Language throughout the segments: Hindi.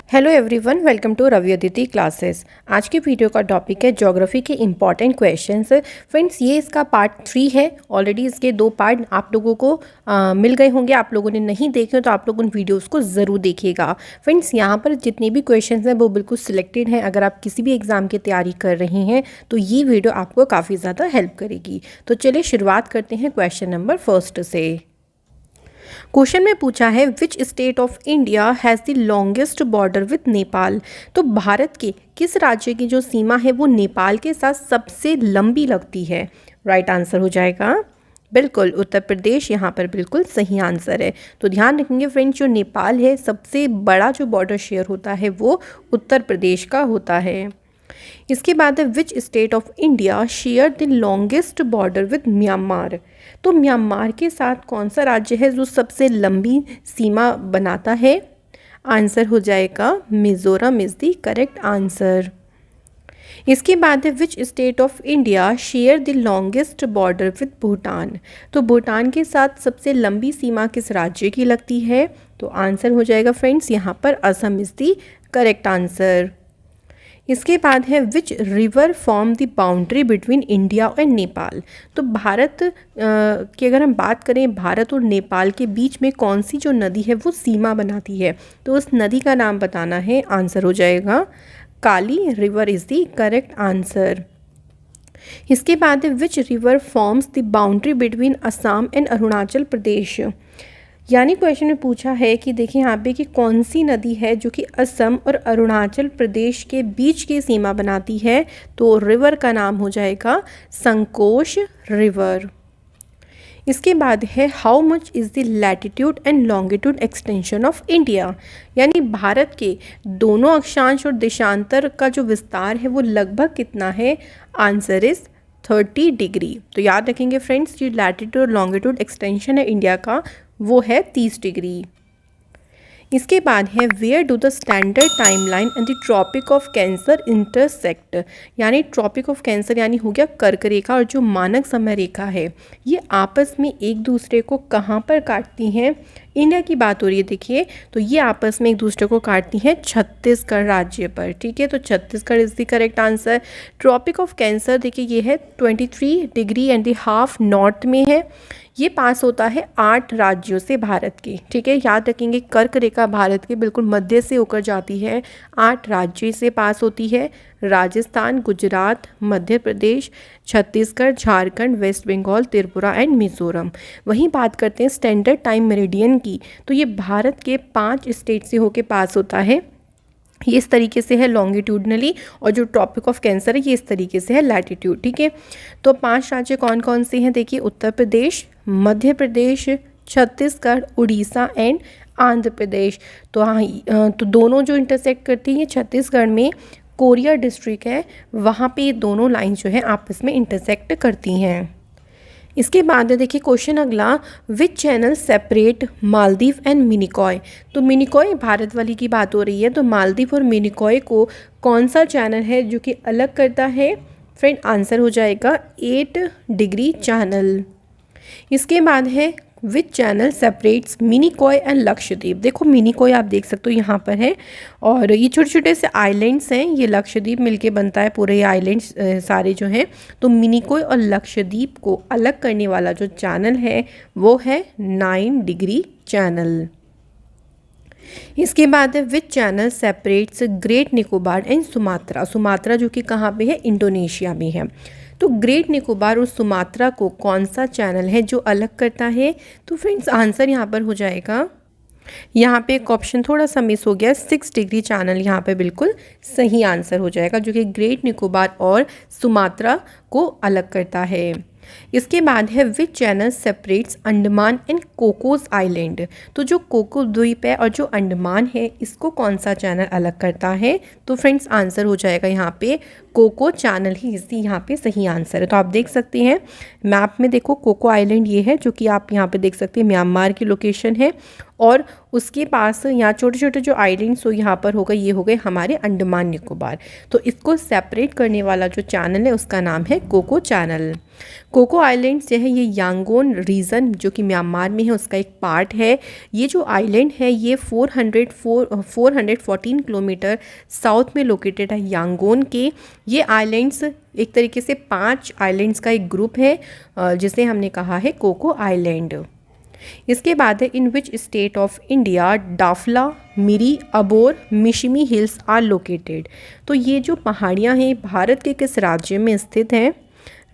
Hello everyone, welcome to Ravi Aditi classes. आज की वीडियो का टॉपिक है ज्योग्राफी के इंपॉर्टेंट क्वेश्चंस। फ्रेंड्स, ये इसका पार्ट 3 है। ऑलरेडी इसके 2 पार्ट आप लोगों को मिल गए होंगे। आप लोगों ने नहीं देखे हो तो आप लोग उन वीडियोस को ज़रूर देखिएगा। फ्रेंड्स, यहाँ पर जितने भी क्वेश्चंस हैं वो बिल्कुल सिलेक्टेड हैं। अगर आप किसी भी एग्ज़ाम की तैयारी कर रही हैं तो ये वीडियो आपको काफ़ी ज़्यादा हेल्प करेगी। तो चलिए शुरुआत करते हैं क्वेश्चन नंबर फर्स्ट से। क्वेश्चन में पूछा है विच state of India has the longest border with Nepal. तो भारत के किस राज्य की जो सीमा है वो नेपाल के साथ सबसे लंबी लगती है। राइट आंसर हो जाएगा बिल्कुल उत्तर प्रदेश। यहाँ पर बिल्कुल सही आंसर है। तो ध्यान रखेंगे फ्रेंड्स, जो नेपाल है सबसे बड़ा जो बॉर्डर शेयर होता है वो उत्तर प्रदेश का होता है। इसके बाद है विच state of India share the longest border with Myanmar. तो म्यांमार के साथ कौन सा राज्य है जो सबसे लंबी सीमा बनाता है। आंसर हो जाएगा Mizoram is the correct answer. इसके बाद है विच state of India share the longest border with Bhutan. तो भूटान के साथ सबसे लंबी सीमा किस राज्य की लगती है। तो आंसर हो जाएगा फ्रेंड्स यहाँ पर Assam is the correct answer. इसके बाद है which river form the boundary between India and Nepal. तो भारत की अगर हम बात करें, भारत और नेपाल के बीच में कौन सी जो नदी है वो सीमा बनाती है। तो उस नदी का नाम बताना है। आंसर हो जाएगा Kali river is the correct answer. इसके बाद है which river forms the boundary between Assam and Arunachal Pradesh. यानी क्वेश्चन में पूछा है कि देखिए यहाँ पे कि कौन सी नदी है जो कि असम और अरुणाचल प्रदेश के बीच की सीमा बनाती है। तो रिवर का नाम हो जाएगा संकोश रिवर। इसके बाद है how much is the latitude and longitude extension of India. यानी भारत के दोनों अक्षांश और देशांतर का जो विस्तार है वो लगभग कितना है। Answer is 30 degree. तो याद रखेंगे फ्रेंड्स, जो लैटिट्यूड और लॉन्गिट्यूड एक्सटेंशन है इंडिया का वो है 30 डिग्री। इसके बाद है where do the standard timeline and the tropic of cancer intersect. यानी ट्रॉपिक ऑफ कैंसर यानी हो गया कर्क रेखा और जो मानक समय रेखा है ये आपस में एक दूसरे को कहाँ पर काटती हैं। इंडिया की बात हो रही है देखिए, तो ये आपस में एक दूसरे को काटती हैं छत्तीसगढ़ राज्य पर। ठीक है, तो Chhattisgarh is the correct answer. Tropic of cancer देखिए ये है 23 डिग्री एंड हाफ नॉर्थ में है। ये पास होता है 8 राज्यों से भारत के। ठीक है, याद रखेंगे कर्क रेखा भारत के बिल्कुल मध्य से होकर जाती है, 8 राज्यों से पास होती है। Rajasthan, Gujarat, Madhya Pradesh, Chhattisgarh, Jharkhand, waste Bengal, Tripura and Mizoram. वहीं बात करते हैं स्टैंडर्ड टाइम मेरिडियन की, तो ये भारत के 5 स्टेट से होके पास होता है। ये इस तरीके से है लॉन्गिट्यूडनली, और जो ट्रॉपिक ऑफ कैंसर है ये इस तरीके से है लैटिट्यूड। ठीक है, तो 5 राज्य कौन कौन से हैं देखिए, उत्तर प्रदेश, मध्य प्रदेश, छत्तीसगढ़, उड़ीसा एंड आंध्र प्रदेश। तो हाँ, तो दोनों जो इंटरसेक्ट करती हैं छत्तीसगढ़ में कोरिया डिस्ट्रिक्ट है, वहाँ पे ये दोनों लाइन जो है आपस में इंटरसेक्ट करती हैं। इसके बाद देखिए क्वेश्चन अगला, which channel separate Maldives and Minicoy. तो मिनिकॉय भारत वाली की बात हो रही है, तो मालदीव और मिनिकॉय को कौन सा चैनल है जो कि अलग करता है। फ्रेंड, आंसर हो जाएगा 8 डिग्री चैनल। इसके बाद है which channel separates Minicoy and Lakshadweep. देखो मिनिकॉय आप देख सकते हो यहाँ पर है, और ये छोटे छोटे से आइलैंड्स हैं, ये लक्षद्वीप मिलके बनता है पूरे ये आइलैंड्स सारे जो हैं। तो मिनिकॉय और लक्षद्वीप को अलग करने वाला जो चैनल है वो है 9 डिग्री चैनल। इसके बाद है which channel separates Great Nicobar and Sumatra. Sumatra जो कि कहाँ पे है, इंडोनेशिया में है। तो ग्रेट निकोबार और सुमात्रा को कौन सा चैनल है जो अलग करता है। तो फ्रेंड्स, आंसर यहाँ पर हो जाएगा, यहाँ पे एक ऑप्शन थोड़ा सा मिस हो गया, 6 डिग्री चैनल यहाँ पे बिल्कुल सही आंसर हो जाएगा, जो कि ग्रेट निकोबार और सुमात्रा को अलग करता है। इसके बाद है which channel separates Andaman and Cocos island. तो जो कोको द्वीप है और जो अंडमान है इसको कौन सा चैनल अलग करता है। तो फ्रेंड्स, आंसर हो जाएगा यहाँ पे कोको चैनल ही इसकी यहाँ पे सही आंसर है। तो आप देख सकते हैं मैप में, देखो कोको आइलैंड ये है जो कि आप यहाँ पे देख सकते हैं म्यांमार की लोकेशन है, और उसके पास यहाँ छोटे छोटे जो आइलैंड्स हो यहाँ पर होगा, ये हो गए हमारे अंडमान निकोबार। तो इसको सेपरेट करने वाला जो चैनल है उसका नाम है कोको चैनल। कोको आइलैंड्स जो है ये यांगोन रीजन जो कि म्यांमार में है उसका एक पार्ट है। ये जो आइलैंड है ये 414 किलोमीटर साउथ में लोकेटेड है यांगोन के। ये आइलैंड्स एक तरीके से 5 आइलैंड्स का एक ग्रुप है जिसे हमने कहा है कोको आइलैंड। इसके बाद है in which state of India Dafla, Miri, Abor, Mishmi hills are located. तो ये जो पहाड़ियाँ हैं भारत के किस राज्य में स्थित हैं?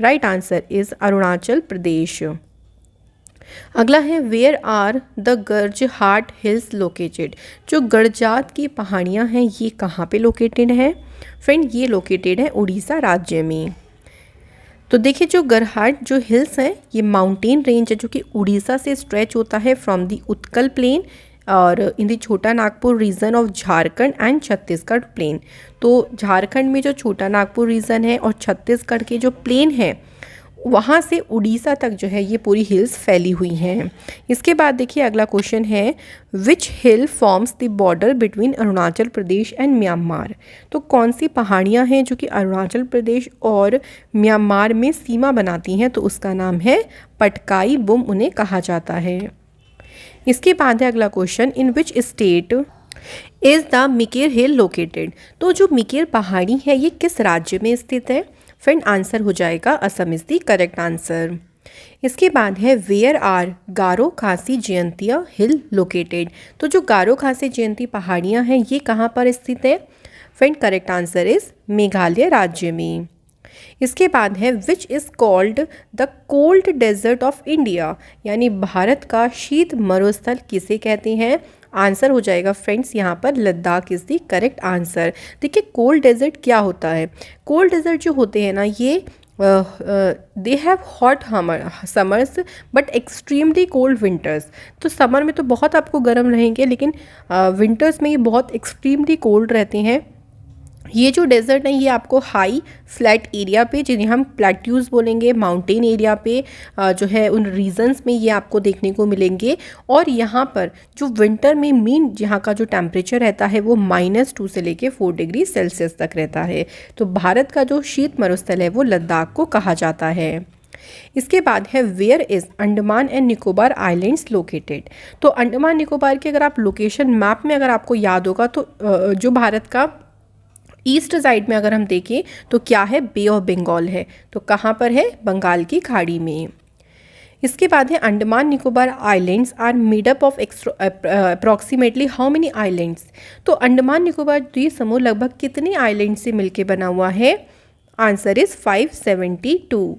Right answer is Arunachal Pradesh. अगला है वेयर आर द गर्ज हाट हिल्स लोकेटेड। जो गड़जात की पहाड़ियाँ हैं ये कहाँ पे लोकेटेड है? फ्रेंड ये लोकेटेड है उड़ीसा राज्य में। तो देखिए जो गरहाट जो हिल्स हैं ये माउंटेन रेंज है जो कि उड़ीसा से स्ट्रेच होता है फ्रॉम द उत्कल प्लेन और in the Chota Nagpur region of Jharkhand and Chhattisgarh plain. तो झारखंड में जो छोटा नागपुर रीजन है और छत्तीसगढ़ के जो प्लेन है वहाँ से उड़ीसा तक जो है ये पूरी हिल्स फैली हुई हैं। इसके बाद देखिए अगला क्वेश्चन है which hill forms the border between Arunachal Pradesh and Myanmar. तो कौन सी पहाड़ियाँ हैं जो कि अरुणाचल प्रदेश और म्यांमार में सीमा बनाती हैं? तो उसका नाम है पटकाई बुम उन्हें कहा जाता है। इसके बाद है अगला question in which state is the Mikir hill located. तो जो मिकेर पहाड़ी है ये किस राज्य में स्थित है? फ्रेंड आंसर हो जाएगा Assam is the correct answer. इसके बाद है वेयर आर गारो खासी जयंतिया हिल लोकेटेड। तो जो गारो खासी जयंती पहाड़ियाँ हैं ये कहाँ पर स्थित है? Friend correct answer is Meghalaya राज्य में। इसके बाद है which is called the cold desert of India. यानी भारत का शीत मरुस्थल किसे कहते हैं? आंसर हो जाएगा फ्रेंड्स यहाँ पर Ladakh is the correct answer. देखिए कोल्ड डेजर्ट क्या होता है? कोल्ड डेजर्ट जो होते हैं ना ये they have hot summers but extremely cold winters. तो समर में तो बहुत आपको गर्म रहेंगे लेकिन विंटर्स में ये बहुत एक्सट्रीमली कोल्ड रहते हैं। ये जो डेजर्ट है ये आपको हाई फ्लैट एरिया पे जिन्हें हम प्लेट्यूज बोलेंगे माउंटेन एरिया पे जो है उन रीजन्स में ये आपको देखने को मिलेंगे। और यहाँ पर जो विंटर में मीन यहाँ का जो टेम्परेचर रहता है वो -2 से लेके 4 डिग्री सेल्सियस तक रहता है। तो भारत का जो शीत मरुस्थल है वो लद्दाख को कहा जाता है। इसके बाद है where is Andaman and Nicobar islands located. तो अंडमान निकोबार की अगर आप लोकेशन मैप में अगर आपको याद होगा तो जो भारत का ईस्ट साइड में अगर हम देखें तो क्या है? बे ऑफ बंगाल है। तो कहाँ पर है? बंगाल की खाड़ी में। इसके बाद है Andaman Nicobar islands are made up of approximately how many islands. तो अंडमान निकोबार द्वीप समूह लगभग कितने आइलैंड से मिलकर बना हुआ है? Answer is 572।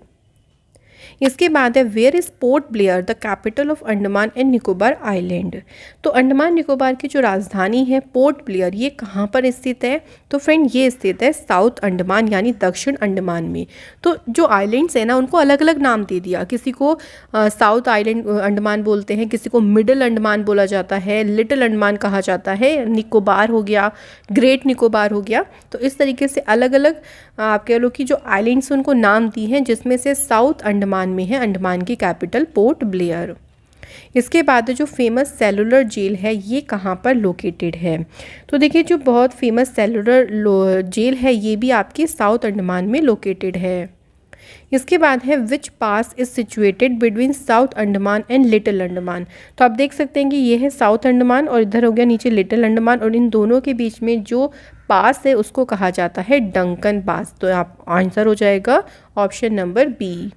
इसके बाद है where is Port Blair the capital of Andaman and Nicobar island. तो अंडमान निकोबार की जो राजधानी है पोर्ट ब्लेयर ये कहाँ पर स्थित है? तो फ्रेंड ये स्थित है साउथ अंडमान यानी दक्षिण अंडमान में। तो जो आइलैंड्स हैं ना उनको अलग अलग नाम दे दिया। किसी को साउथ आइलैंड अंडमान बोलते हैं, किसी को मिडिल अंडमान बोला जाता है, लिटिल अंडमान कहा जाता है, निकोबार हो गया, ग्रेट निकोबार हो गया। तो इस तरीके से अलग अलग आप कह लो कि जो आइलैंड्स उनको नाम दी हैं जिसमें से साउथ अंडमान में है अंडमान की कैपिटल पोर्ट ब्लेयर। इसके बाद जो फेमस सेलुलर जेल है ये कहाँ पर लोकेटेड है? तो देखिए जो बहुत फेमस सेलुलर जेल है ये भी आपके साउथ अंडमान में लोकेटेड है। इसके बाद है which pass is situated between South Andaman and little Andaman. तो आप देख सकते हैं कि ये है साउथ अंडमान और इधर हो गया नीचे लिटिल अंडमान और इन दोनों के बीच में जो पास है उसको कहा जाता है डंकन पास। तो आप आंसर हो जाएगा option number B.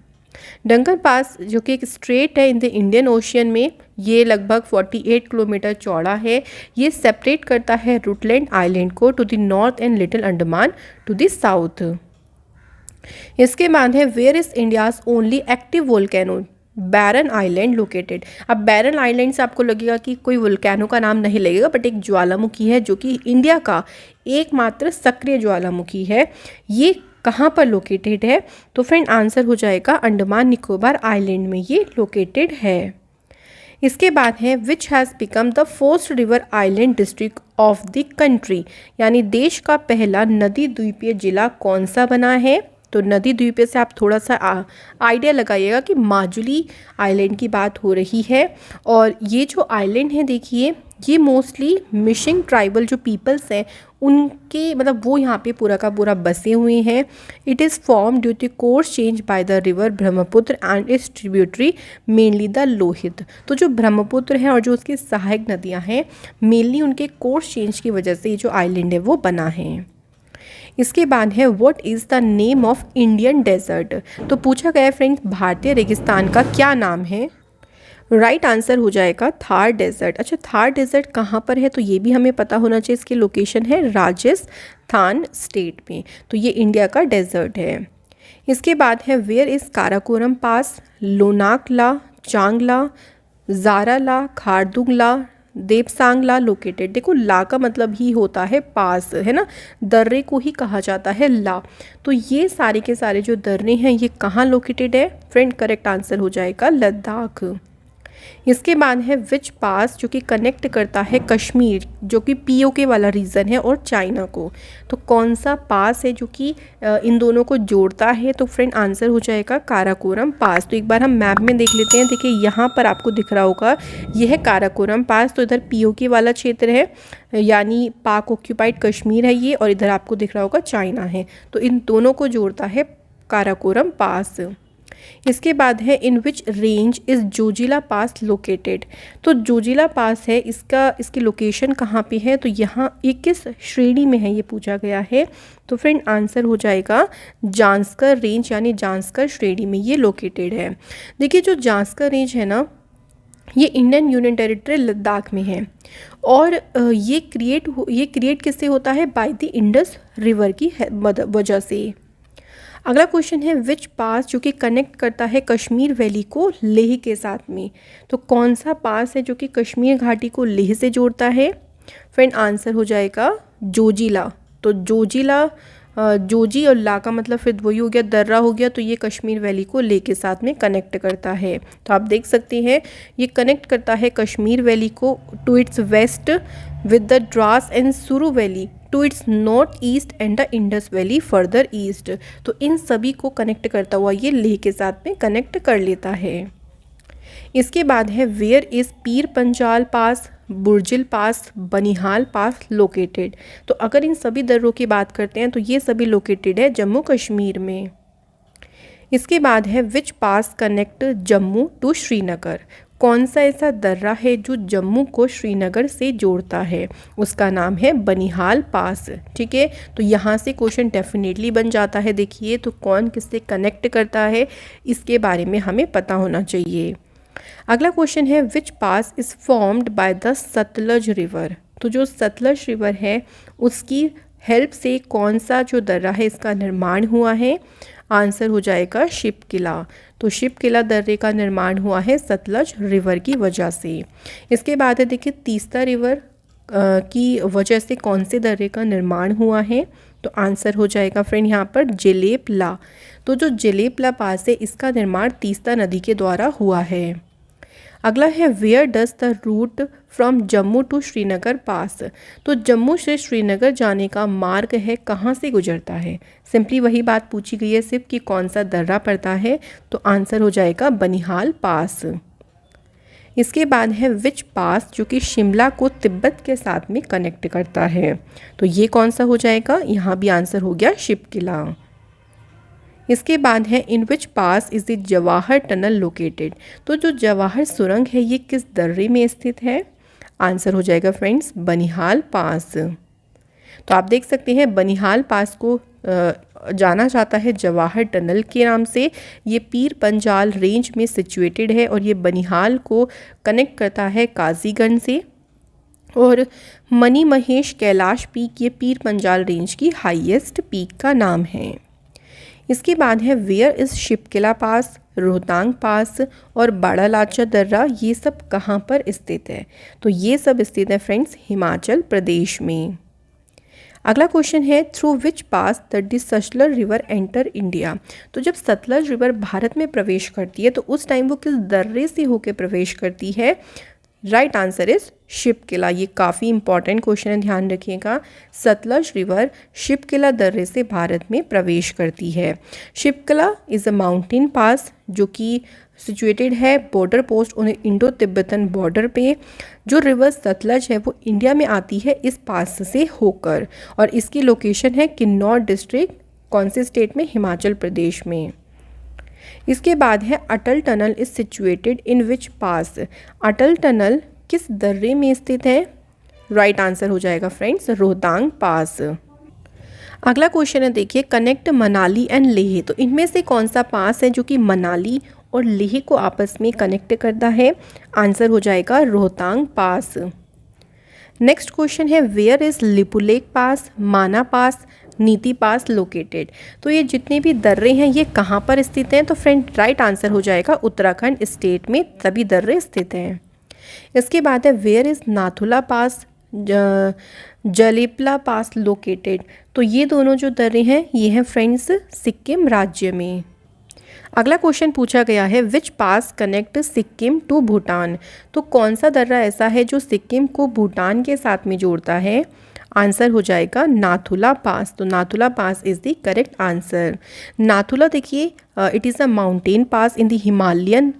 Duncan Pass जो कि एक स्ट्रेट है इन द इंडियन ओशियन में, ये लगभग 48 किलोमीटर चौड़ा है। ये सेपरेट करता है रूटलैंड आइलैंड को to the north and little Andaman to the south. इसके बाद है where is India's only active volcano Barren island located. अब बैरन आइलैंड से आपको लगेगा कि कोई वोल्केनो का नाम नहीं लगेगा बट एक ज्वालामुखी है जो कि इंडिया का एकमात्र सक्रिय ज्वालामुखी है। ये कहाँ पर लोकेटेड है? तो फ्रेंड आंसर हो जाएगा अंडमान निकोबार आइलैंड में ये लोकेटेड है। इसके बाद है which has become the first river island district of the country. यानी देश का पहला नदी द्वीपीय जिला कौन सा बना है? तो नदी द्वीपीय से आप थोड़ा सा आइडिया लगाइएगा कि माजुली आइलैंड की बात हो रही है। और ये जो आइलैंड है देखिए ये मोस्टली मिशिंग ट्राइबल जो पीपल्स हैं उनके मतलब वो यहाँ पे पूरा का पूरा बसे हुए हैं। It is form due to course change by the river Brahmaputra and its tributary mainly the Lohit. तो जो ब्रह्मपुत्र है और जो उसकी सहायक नदियाँ हैं, मेनली उनके कोर्स चेंज की वजह से ये जो आइलैंड है वो बना है। इसके बाद है what is the name of Indian desert. तो पूछा गया है फ्रेंड्स, भारतीय रेगिस्तान का क्या नाम है। राइट आंसर हो जाएगा थार डेजर्ट। अच्छा, थार डेजर्ट कहाँ पर है, तो ये भी हमें पता होना चाहिए। इसकी लोकेशन है राजस्थान स्टेट में, तो ये इंडिया का डेजर्ट है। इसके बाद है वेयर इज़ काराकोरम पास, लोनाकला, चांगला, जाराला, खारदुंगला, देवसांगला लोकेटेड। देखो ला का मतलब ही होता है पास, है ना, दर्रे को ही कहा जाता है ला। तो ये सारे के सारे जो दर्रे हैं ये कहाँ लोकेटेड है फ्रेंड, करेक्ट आंसर हो जाएगा लद्दाख। इसके बाद है विच पास, जो कि कनेक्ट करता है कश्मीर, जो कि पीओके वाला रीजन है, और चाइना को। तो कौन सा पास है जो कि इन दोनों को जोड़ता है, तो फ्रेंड आंसर हो जाएगा काराकोरम पास। तो एक बार हम मैप में देख लेते हैं। देखिए यहाँ पर आपको दिख रहा होगा यह है काराकोरम पास। तो इधर पीओके वाला क्षेत्र है, यानी पाक ऑक्यूपाइड कश्मीर है ये, और इधर आपको दिख रहा होगा चाइना है। तो इन दोनों को जोड़ता है काराकोरम पास। इसके बाद है in which range is Zojila pass located. तो जोजिला पास है, इसकी लोकेशन कहाँ पे है, तो यहाँ ये किस श्रेणी में है ये पूछा गया है। तो फ्रेंड आंसर हो जाएगा जांस्कर रेंज, यानी जांस्कर श्रेणी में ये लोकेटेड है। देखिए जो जांस्कर रेंज है ना, ये इंडियन यूनियन टेरिटरी लद्दाख में है, और ये क्रिएट किससे होता है, बाय द इंडस रिवर की वजह से। अगला क्वेश्चन है विच पास, जो कि कनेक्ट करता है कश्मीर वैली को लेह के साथ में। तो कौन सा पास है जो कि कश्मीर घाटी को लेह से जोड़ता है, फ्रेंड आंसर हो जाएगा जोजिला। तो जोजिला, जोजी और ला का मतलब फिर वही हो गया, दर्रा हो गया। तो ये कश्मीर वैली को लेह के साथ में कनेक्ट करता है। तो आप देख सकते हैं ये कनेक्ट करता है कश्मीर वैली को to its west with the Dras and Suru valley to its north east and the Indus valley further east. तो इन सभी को कनेक्ट करता हुआ ये लेह के साथ में कनेक्ट कर लेता है। इसके बाद है where is Pir Panjal pass, बुर्जिल pass, Banihal pass located. तो अगर इन सभी दर्रों की बात करते हैं तो ये सभी लोकेटेड है जम्मू कश्मीर में। इसके बाद है which pass connect Jammu to Srinagar. कौन सा ऐसा दर्रा है जो जम्मू को श्रीनगर से जोड़ता है, उसका नाम है बनिहाल पास। ठीक है, तो यहाँ से क्वेश्चन डेफिनेटली बन जाता है। देखिए तो कौन किससे कनेक्ट करता है इसके बारे में हमें पता होना चाहिए। अगला क्वेश्चन है which pass is formed by the Sutlej river. तो जो सतलज रिवर है उसकी हेल्प से कौन सा जो दर्रा है इसका निर्माण हुआ है, आंसर हो जाएगा शिप किला। तो शिप किला दर्रे का निर्माण हुआ है सतलज रिवर की वजह से। इसके बाद है देखिए तीस्ता रिवर की वजह से कौन से दर्रे का निर्माण हुआ है, तो आंसर हो जाएगा फ्रेंड यहाँ पर जेलेपला। तो जो जेलेपला पास है इसका निर्माण तीस्ता नदी के द्वारा हुआ है। अगला है where does the route from Jammu to Srinagar pass. तो जम्मू से श्रीनगर जाने का मार्ग है कहाँ से गुजरता है, सिंपली वही बात पूछी गई है सिर्फ कि कौन सा दर्रा पड़ता है, तो आंसर हो जाएगा बनिहाल पास। इसके बाद है विच पास, जो कि शिमला को तिब्बत के साथ में कनेक्ट करता है। तो ये कौन सा हो जाएगा, यहाँ भी आंसर हो गया शिप किला। इसके बाद है in which pass is the Jawahar tunnel located. तो जो जवाहर सुरंग है ये किस दर्रे में स्थित है, आंसर हो जाएगा फ्रेंड्स बनिहाल पास। तो आप देख सकते हैं बनिहाल पास को जाना जाता है जवाहर टनल के नाम से। ये पीर पंजाल रेंज में सिचुएटेड है और ये बनिहाल को कनेक्ट करता है काजीगंज से। और मनी महेश कैलाश पीक ये पीर पंजाल रेंज की हाईएस्ट पीक का नाम है। इसके बाद है वेयर इज़ शिपकिला पास, रोहतांग पास और बाड़ा लाचा दर्रा, ये सब कहाँ पर स्थित है, तो ये सब स्थित है फ्रेंड्स हिमाचल प्रदेश में। अगला क्वेश्चन है through which pass the Sutlej river enter India. तो जब सतलज रिवर भारत में प्रवेश करती है तो उस टाइम वो किस दर्रे से होकर प्रवेश करती है, राइट आंसर इज शिपकिला। ये काफ़ी इंपॉर्टेंट क्वेश्चन है, ध्यान रखिएगा। सतलज रिवर शिपकिला दर्रे से भारत में प्रवेश करती है। शिपकिला इज़ अ माउंटेन पास जो कि सिचुएटेड है border post on Indo Tibetan border पे। जो रिवर सतलज है वो इंडिया में आती है इस पास से होकर, और इसकी लोकेशन है किन्नौर डिस्ट्रिक्ट, कौन से स्टेट में, हिमाचल प्रदेश में। इसके बाद है Atal tunnel is situated in which pass. Atal tunnel किस दर्रे में स्थित है? राइट आंसर हो जाएगा फ्रेंड्स रोहतांग पास। अगला क्वेश्चन है देखिए, कनेक्ट मनाली एंड लेह। तो इनमें से कौन सा पास है जो कि मनाली और लेह को आपस में कनेक्ट करता है? आंसर हो जाएगा रोहतांग पास। नेक्स्ट क्वेश्चन है, वेयर इज लिपुलेख पास, माना पास, नीति पास लोकेटेड। तो ये जितने भी दर्रे हैं ये कहाँ पर स्थित हैं? तो फ्रेंड राइट आंसर हो जाएगा उत्तराखंड स्टेट में सभी दर्रे स्थित हैं। इसके बाद है, where is Nathula pass, Jelepla pass located. तो ये दोनों जो दर्रे हैं ये हैं फ्रेंड्स सिक्किम राज्य में। अगला क्वेश्चन पूछा गया है, which pass connect Sikkim to Bhutan. तो कौन सा दर्रा ऐसा है जो सिक्किम को भूटान के साथ में जोड़ता है? आंसर हो जाएगा नाथुला पास। तो Nathula pass is the correct answer. Nathula देखिए, it is a mountain pass in the Himalayan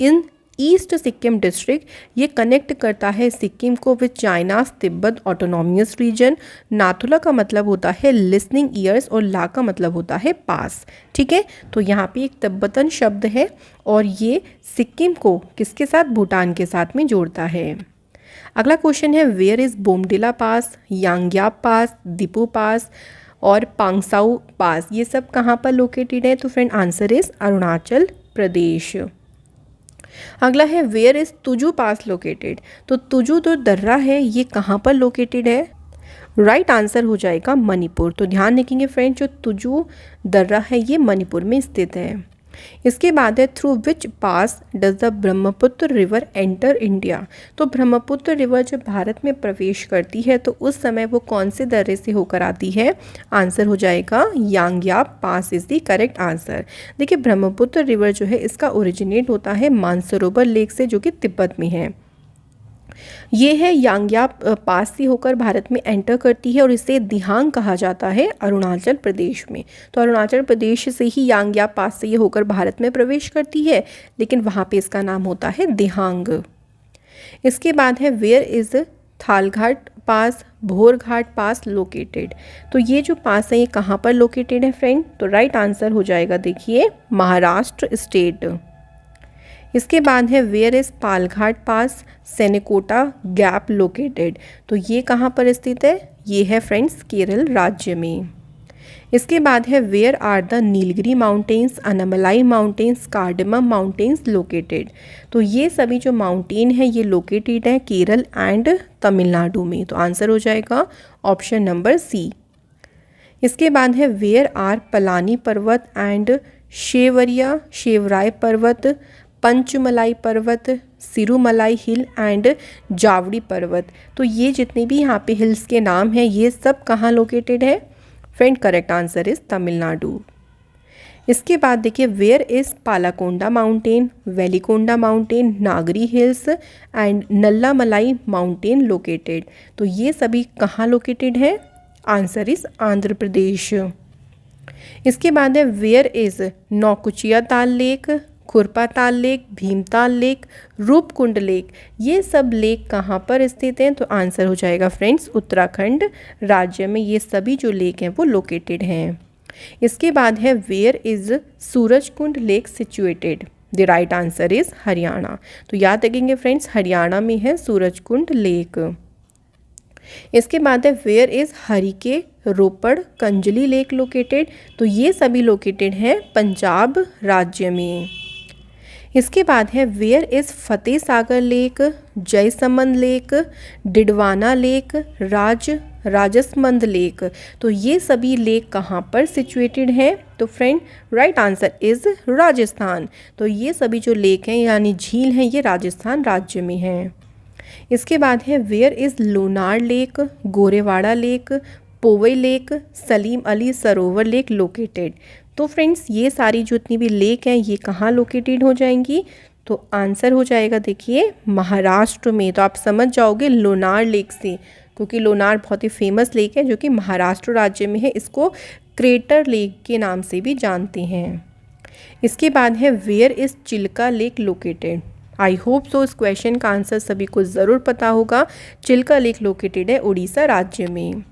in east Sikkim district. ये कनेक्ट करता है सिक्किम को with China's Tibet autonomous region. नाथुला का मतलब होता है लिसनिंग ईयर्स और ला का मतलब होता है पास। ठीक है, तो यहाँ पे एक तिब्बतन शब्द है और ये सिक्किम को किसके साथ? भूटान के साथ में जोड़ता है। अगला क्वेश्चन है, वेयर इज़ बोमडिला पास, यांग्याप पास, दीपू पास और पांगसाऊ पास। ये सब कहाँ पर लोकेटेड है? तो friend answer is Arunachal Pradesh. अगला है, where is Tuju pass located. तो तुजू जो दर्रा है ये कहाँ पर लोकेटेड है? राइट आंसर हो जाएगा मणिपुर। तो ध्यान रखेंगे फ्रेंड, जो तुजू दर्रा है ये मणिपुर में स्थित है। इसके बाद है, through which pass does the Brahmaputra river enter India. तो ब्रह्मपुत्र रिवर जब भारत में प्रवेश करती है तो उस समय वो कौन से दर्रे से होकर आती है? आंसर हो जाएगा यांग्याप पास इज़ द करेक्ट आंसर। देखिए ब्रह्मपुत्र रिवर जो है इसका ओरिजिनेट होता है मानसरोवर लेक से जो कि तिब्बत में है। ये है यांग्याप पास से होकर भारत में एंटर करती है और इसे दिहांग कहा जाता है अरुणाचल प्रदेश में। तो अरुणाचल प्रदेश से ही यांग्याप पास से ये होकर भारत में प्रवेश करती है, लेकिन वहाँ पे इसका नाम होता है दिहांग। इसके बाद है, where is Thalghat pass, Bhorghat pass located. तो ये जो पास है ये कहाँ पर लोकेटेड है फ्रेंड? तो राइट आंसर हो जाएगा देखिए महाराष्ट्र स्टेट। इसके बाद है, where is Palghat pass, Shencottah gap located. तो ये कहाँ पर स्थित है? ये है फ्रेंड्स केरल राज्य में। इसके बाद है, where are the Nilgiri mountains, Anamalai mountains, cardamom mountains located. तो ये सभी जो माउंटेन है ये लोकेटेड है केरल एंड तमिलनाडु में। तो आंसर हो जाएगा ऑप्शन नंबर सी। इसके बाद है, वेयर आर पलानी पर्वत एंड शेवराय पर्वत, पंचमलाई पर्वत, सिरुमलाई हिल एंड जावड़ी पर्वत। तो ये जितने भी यहाँ पे हिल्स के नाम हैं ये सब कहाँ लोकेटेड है? Friend correct answer is Tamil Nadu. इसके बाद देखिए, where is Palakonda mountain, Velikonda mountain, Nagari hills and Nallamalai mountain located. तो ये सभी कहाँ लोकेटेड है? Answer is Andhra Pradesh. इसके बाद है, वेयर इज़ नौकुचिया ताल लेक, खुरपा ताल lake, Bhimtal lake, Roopkund lake. ये सब लेक कहाँ पर स्थित हैं? तो आंसर हो जाएगा फ्रेंड्स उत्तराखंड राज्य में ये सभी जो लेक हैं वो लोकेटेड हैं। इसके बाद है, where is Surajkund lake situated. The right answer is Haryana. तो याद रखेंगे फ्रेंड्स हरियाणा में है सूरजकुंड लेक। इसके बाद है, where is Harike Ropar Kanjli lake located. तो ये सभी लोकेटेड हैं पंजाब राज्य में। इसके बाद है, where is Fateh Sagar lake, Jaisamand lake, Didwana lake, Rajsamand lake. तो ये सभी लेक कहाँ पर सिचुएटेड हैं? तो friend right answer is Rajasthan. तो ये सभी जो लेक हैं यानी झील हैं ये राजस्थान राज्य में हैं। इसके बाद है, where is Lonar lake, Gorewada lake, Powai lake, Salim Ali Sarovar lake located. तो फ्रेंड्स ये सारी जितनी भी लेक हैं ये कहाँ लोकेटेड हो जाएंगी? तो आंसर हो जाएगा देखिए महाराष्ट्र में। तो आप समझ जाओगे लोनार लेक से, क्योंकि लोनार बहुत ही फेमस लेक है जो कि महाराष्ट्र राज्य में है। इसको क्रेटर लेक के नाम से भी जानते हैं। इसके बाद है where is Chilka lake located. I hope so इस क्वेश्चन का आंसर सभी को ज़रूर पता होगा। चिल्का लेक लोकेटेड है उड़ीसा राज्य में।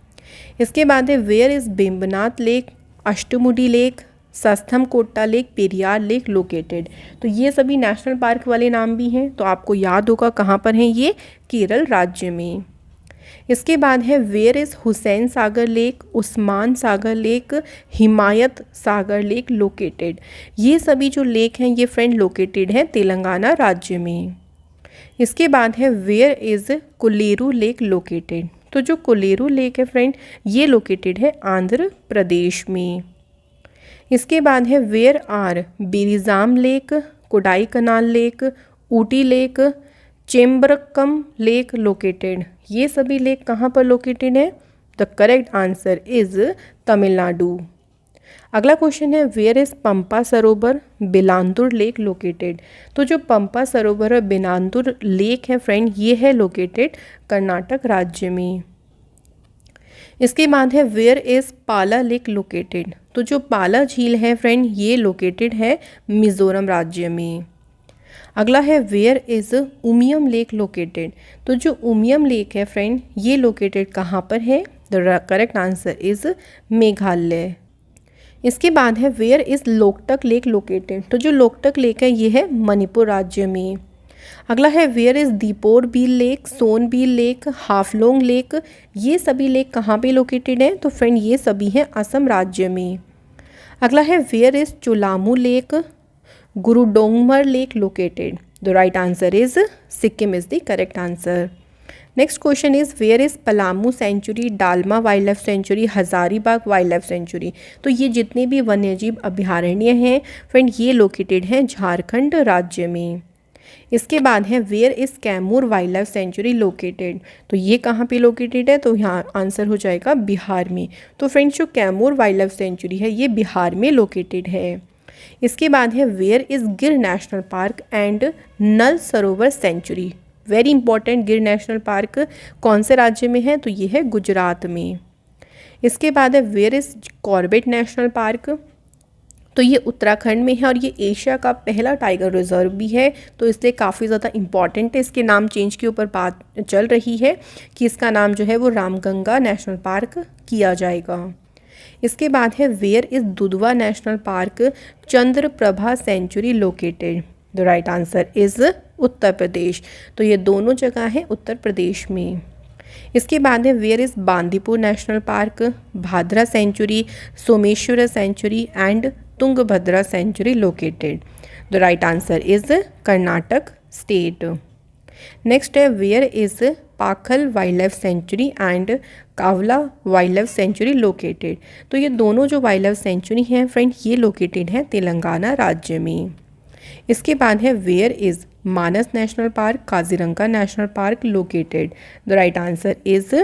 इसके बाद है where is Vembanad lake, Ashtamudi lake, Sasthamkotta lake, Periyar lake located. तो ये सभी नेशनल पार्क वाले नाम भी हैं, तो आपको याद होगा कहाँ पर हैं ये, केरल राज्य में। इसके बाद है where is Hussain Sagar lake, Osman Sagar lake, Himayat Sagar lake located. ये सभी जो लेक हैं ये फ्रेंड लोकेटेड हैं तेलंगाना राज्य में। इसके बाद है where is Kolleru lake located. तो जो कोलेरू लेक है फ्रेंड ये लोकेटेड है आंध्र प्रदेश में। इसके बाद है where are Berijam lake, Kodaikanal lake, Ooty lake, Chembarambakkam lake located. ये सभी लेक कहाँ पर लोकेटेड है? The correct answer is Tamil Nadu. अगला क्वेश्चन है where is Pampa Sarovar बिलांदुर lake located. तो जो पंपा सरोवर और बिलांदुर लेक है फ्रेंड ये है लोकेटेड कर्नाटक राज्य में। इसके बाद है वेयर इज पाला लेक लोकेटेड। तो जो पाला झील है फ्रेंड ये लोकेटेड है मिजोरम राज्य में। अगला है where is Umiam lake located. तो जो उमियम लेक है फ्रेंड ये लोकेटेड कहाँ पर है? The correct answer is Meghalaya. इसके बाद है where is Loktak lake located. तो जो लोकटक लेक है ये है मणिपुर राज्य में। अगला है where is Deepor Beel lake, Son Beel lake, Haflong lake. ये सभी लेक कहाँ पे लोकेटेड हैं? तो फ्रेंड ये सभी हैं असम राज्य में। अगला है where is Chulamu lake, Gurudongmar lake located. The right answer is Sikkim is the correct answer. Next question is where is Palamu sanctuary, Dalma wild life sanctuary, Hazaribagh wild life sanctuary. तो ये जितने भी वन्यजीव अभयारण्य हैं फ्रेंड ये लोकेटेड हैं झारखंड राज्य में। इसके बाद है where is Kaimur wild life sanctuary located. तो ये कहाँ पे लोकेटेड है? तो यहाँ आंसर हो जाएगा बिहार में। तो फ्रेंड्स जो कैमूर वाइल्ड लाइफ सेंचुरी है ये बिहार में लोकेटेड है। इसके बाद है वेयर इज़ गिर national park and null Sarovar century. Very important, गिर नेशनल पार्क कौन से राज्य में है? तो ये है गुजरात में। इसके बाद है where is Corbett national park. तो ये उत्तराखंड में है और ये एशिया का पहला टाइगर रिजर्व भी है, तो इसलिए काफ़ी ज़्यादा इम्पॉर्टेंट है। इसके नाम चेंज के ऊपर बात चल रही है कि इसका नाम जो है वो रामगंगा नेशनल पार्क किया जाएगा। इसके बाद है where is Dudhwa national park, Chandraprabha sanctuary located. The right answer is Uttar Pradesh. तो ये दोनों जगह हैं उत्तर प्रदेश में। इसके बाद है where is Bandipur national park, Bhadra sanctuary, Someshwar sanctuary and Tungabhadra sanctuary located. The right answer is Karnataka state. Next है where is Pakhal wild life sanctuary and Kawal wild life sanctuary located. तो ये दोनों जो वाइल्ड लाइफ सेंचुरी हैं फ्रेंड ये लोकेटेड हैं तेलंगाना राज्य में। इसके बाद है where is Manas national park, Kaziranga national park located. The right answer is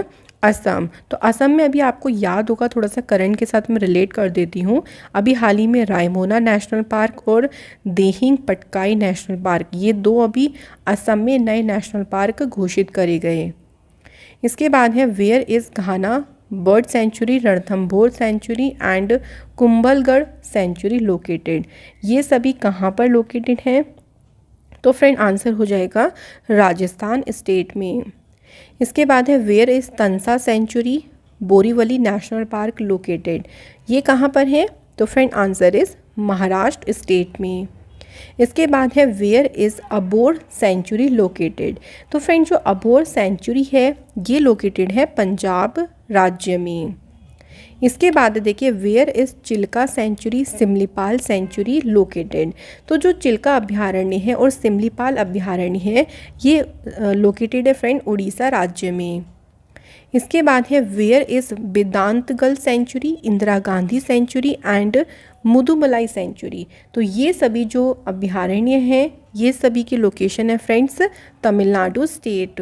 Assam. तो असम में अभी आपको याद होगा, थोड़ा सा करंट के साथ मैं रिलेट कर देती हूँ। अभी हाल ही में रायमोना नेशनल पार्क और देहिंग पटकाई नेशनल पार्क ये दो अभी असम में नए नेशनल पार्क घोषित करे गए। इसके बाद है where is Ghana bird sanctuary, Ranthambore sanctuary and Kumbhalgarh sanctuary located. ये सभी कहाँ पर लोकेटेड हैं? तो फ्रेंड आंसर हो जाएगा राजस्थान स्टेट में। इसके बाद है where is Tansa sanctuary, Borivali national park located. ये कहाँ पर है? तो friend answer is Maharashtra state में। इसके बाद है where is Abor sanctuary located. तो फ्रेंड जो अबोर सेंचुरी है ये लोकेटेड है पंजाब राज्य में। इसके बाद देखिए where is Chilka sanctuary, Simlipal sanctuary located. तो जो चिल्का अभयारण्य है और सिमलीपाल अभयारण्य है ये लोकेटेड है फ्रेंड उड़ीसा राज्य में। इसके बाद है where is Vedanthangal sanctuary, Indira Gandhi sanctuary and Mudumalai sanctuary. तो ये सभी जो अभयारण्य हैं ये सभी की लोकेशन है फ्रेंड्स तमिलनाडु स्टेट।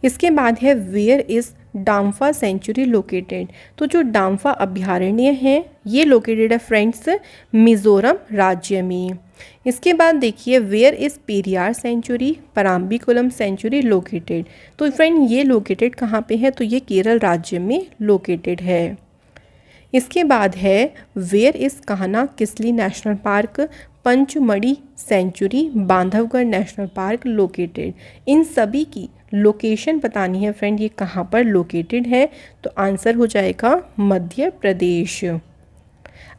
इसके बाद है वेयर इज़ डाम्फा सेंचुरी लोकेटेड। तो जो डाम्फा अभयारण्य है ये लोकेटेड है फ्रेंड्स मिज़ोरम राज्य में। इसके बाद देखिए where is Periyar sanctuary, Parambikulam sanctuary located. तो फ्रेंड ये लोकेटेड कहाँ पे है? तो ये केरल राज्य में लोकेटेड है। इसके बाद है where is Kanha Kisli national park, Pachmarhi sanctuary, Bandhavgarh national park located. इन सभी की लोकेशन बतानी है फ्रेंड, ये कहाँ पर लोकेटेड है, तो आंसर हो जाएगा मध्य प्रदेश।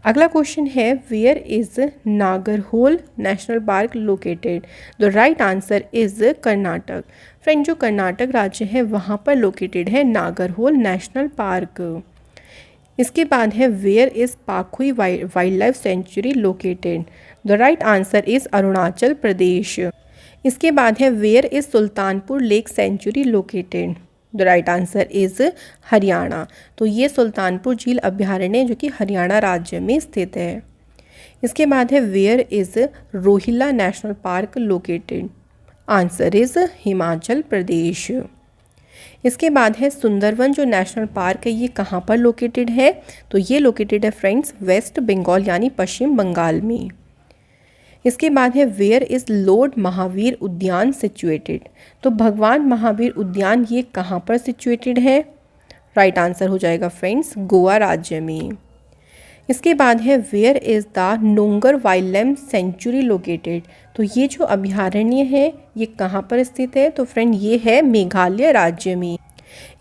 अगला क्वेश्चन है where is Nagarhole national park located, the right answer is Karnataka. Friend जो कर्नाटक राज्य है वहाँ पर लोकेटेड है नागरहोल नेशनल पार्क। इसके बाद है where is Pakhui wild life sanctuary located, the right answer is Arunachal Pradesh. इसके बाद है where is Sultanpur lake sanctuary located, the right answer is Haryana. तो ये सुल्तानपुर झील अभ्यारण्य जो कि हरियाणा राज्य में स्थित है। इसके बाद है where is Rohilla national park located, answer is Himachal Pradesh. इसके बाद है सुंदरवन जो नेशनल पार्क है ये कहाँ पर लोकेटेड है, तो ये लोकेटेड है फ्रेंड्स वेस्ट बंगाल यानी पश्चिम बंगाल में। इसके बाद है वेयर इज़ लॉर्ड महावीर उद्यान सिचुएटेड, तो भगवान महावीर उद्यान ये कहाँ पर सिचुएटेड है, राइट आंसर हो जाएगा फ्रेंड्स गोवा राज्य में। इसके बाद है where is the Nongar wild life sanctuary located, तो ये जो अभयारण्य है ये कहाँ पर स्थित है, तो फ्रेंड ये है मेघालय राज्य में।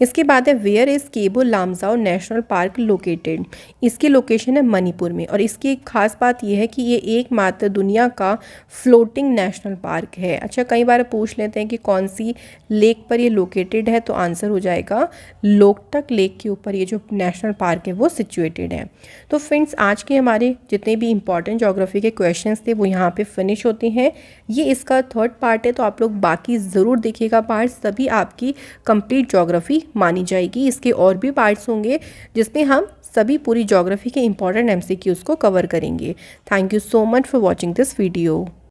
इसके बाद है where is Keibul Lamjao national park located, इसकी लोकेशन है मणिपुर में, और इसकी एक खास बात यह है कि ये एकमात्र दुनिया का फ्लोटिंग नेशनल पार्क है। अच्छा कई बार पूछ लेते हैं कि कौन सी लेक पर ये लोकेटेड है, तो आंसर हो जाएगा लोकटक लेक के ऊपर ये जो नेशनल पार्क है वो सिचुएटेड है। तो फ्रेंड्स आज के हमारे जितने भी इंपॉर्टेंट ज्योग्राफी के क्वेश्चंस थे वो यहाँ पे फिनिश होते हैं। ये इसका थर्ड पार्ट है, तो आप लोग बाकी ज़रूर देखिएगा पार्ट, सभी आपकी कंप्लीट ज्योग्राफी मानी जाएगी। इसके और भी पार्ट्स होंगे जिसमें हम सभी पूरी ज्योग्राफी के इंपॉर्टेंट एमसीक्यूज़ को कवर करेंगे। Thank you so much for watching this video.